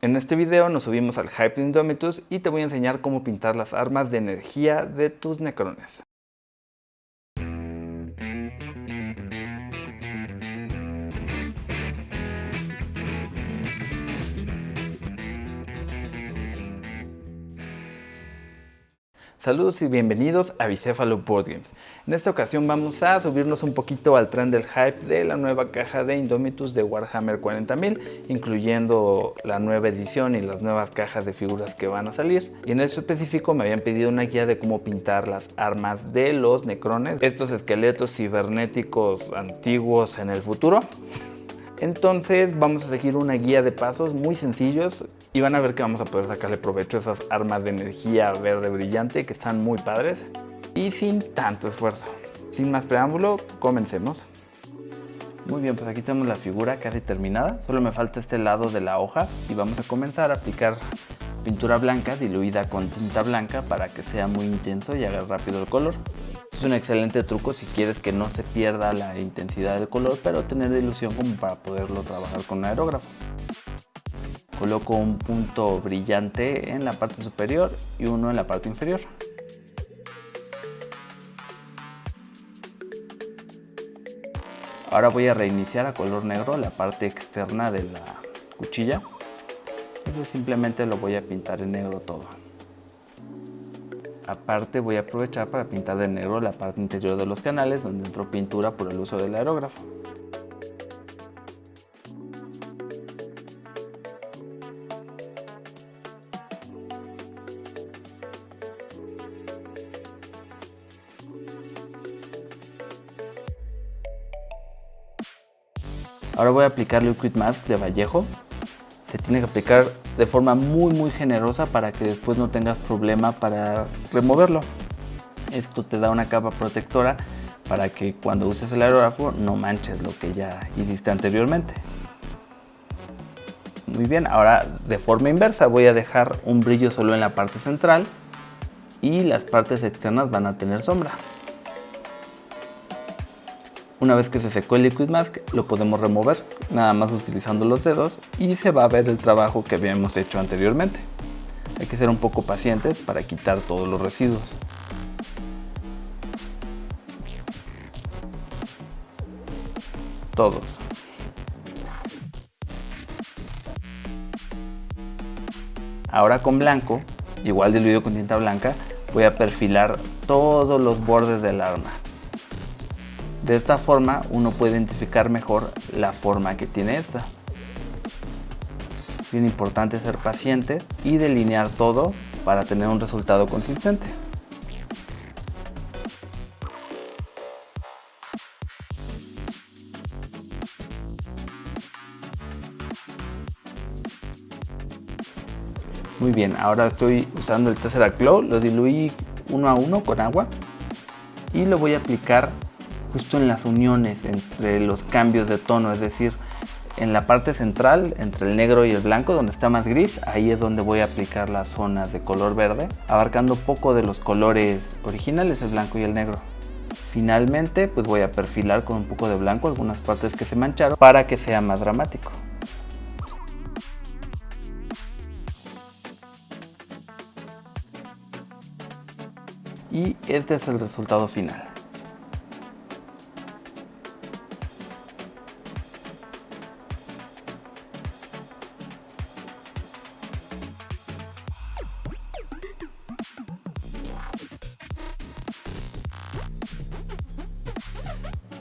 En este video nos subimos al hype de Indomitus y te voy a enseñar cómo pintar las armas de energía de tus necrones. Saludos y bienvenidos a Bicéfalo Board Games. En esta ocasión vamos a subirnos un poquito al tren del hype de la nueva caja de Indomitus de Warhammer 40.000, incluyendo la nueva edición y las nuevas cajas de figuras que van a salir. Y en eso específico me habían pedido una guía de cómo pintar las armas de los necrones, estos esqueletos cibernéticos antiguos en el futuro. Entonces vamos a seguir una guía de pasos muy sencillos y van a ver que vamos a poder sacarle provecho a esas armas de energía verde brillante que están muy padres y sin tanto esfuerzo. Sin más preámbulo, comencemos. Muy bien, pues aquí tenemos la figura casi terminada, solo me falta este lado de la hoja y vamos a comenzar a aplicar pintura blanca diluida con tinta blanca para que sea muy intenso y haga rápido el color. Es un excelente truco si quieres que no se pierda la intensidad del color, pero tener dilución como para poderlo trabajar con un aerógrafo. Coloco un punto brillante en la parte superior y uno en la parte inferior. Ahora voy a reiniciar a color negro la parte externa de la cuchilla. Entonces simplemente lo voy a pintar en negro todo. Aparte voy a aprovechar para pintar de negro la parte interior de los canales donde entró pintura por el uso del aerógrafo. Ahora voy a aplicar Liquid Mask de Vallejo. Se tiene que aplicar de forma muy generosa para que después no tengas problema para removerlo. Esto te da una capa protectora para que cuando uses el aerógrafo no manches lo que ya hiciste anteriormente. Muy bien, ahora de forma inversa voy a dejar un brillo solo en la parte central y las partes externas van a tener sombra. Una vez que se secó el Liquid Mask lo podemos remover nada más utilizando los dedos y se va a ver el trabajo que habíamos hecho anteriormente. Hay que ser un poco pacientes para quitar todos los residuos. Todos. Ahora con blanco, igual diluido con tinta blanca, voy a perfilar todos los bordes del arma. De esta forma uno puede identificar mejor la forma que tiene esta. Es bien importante ser paciente y delinear todo para tener un resultado consistente. Muy bien, ahora estoy usando el Tesseract Glow, lo diluí 1 a 1 con agua y lo voy a aplicar justo en las uniones entre los cambios de tono, es decir, en la parte central entre el negro y el blanco donde está más gris, ahí es donde voy a aplicar las zonas de color verde, abarcando poco de los colores originales, el blanco y el negro. Finalmente pues voy a perfilar con un poco de blanco algunas partes que se mancharon para que sea más dramático. Y este es el resultado final.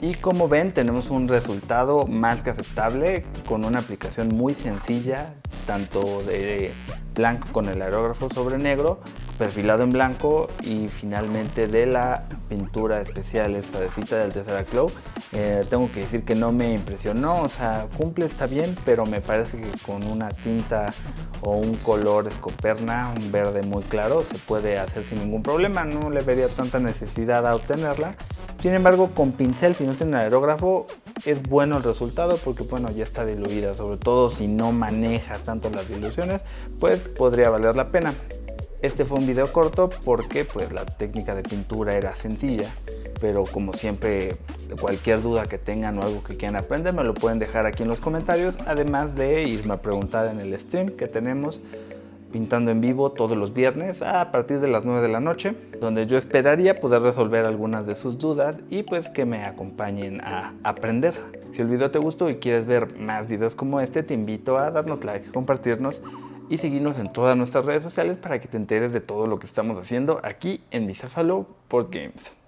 Y como ven, tenemos un resultado más que aceptable con una aplicación muy sencilla, tanto de blanco con el aerógrafo sobre negro, perfilado en blanco y finalmente de la pintura especial esta de cita del Tesseract Glow. Tengo que decir que no me impresionó, o sea, cumple, está bien, pero me parece que con una tinta o un color escoperna, un verde muy claro, se puede hacer sin ningún problema, no le vería tanta necesidad a obtenerla. Sin embargo, con pincel, si no tiene aerógrafo, es bueno el resultado porque bueno, ya está diluida, sobre todo si no manejas tanto las diluciones, pues podría valer la pena. Este fue un video corto porque pues la técnica de pintura era sencilla, pero como siempre, cualquier duda que tengan o algo que quieran aprender me lo pueden dejar aquí en los comentarios, además de irme a preguntar en el stream que tenemos pintando en vivo todos los viernes a partir de las 9 de la noche, donde yo esperaría poder resolver algunas de sus dudas y pues que me acompañen a aprender. Si el video te gustó y quieres ver más videos como este, te invito a darnos like, compartirnos y seguirnos en todas nuestras redes sociales para que te enteres de todo lo que estamos haciendo aquí en Bicéfalo Board Games.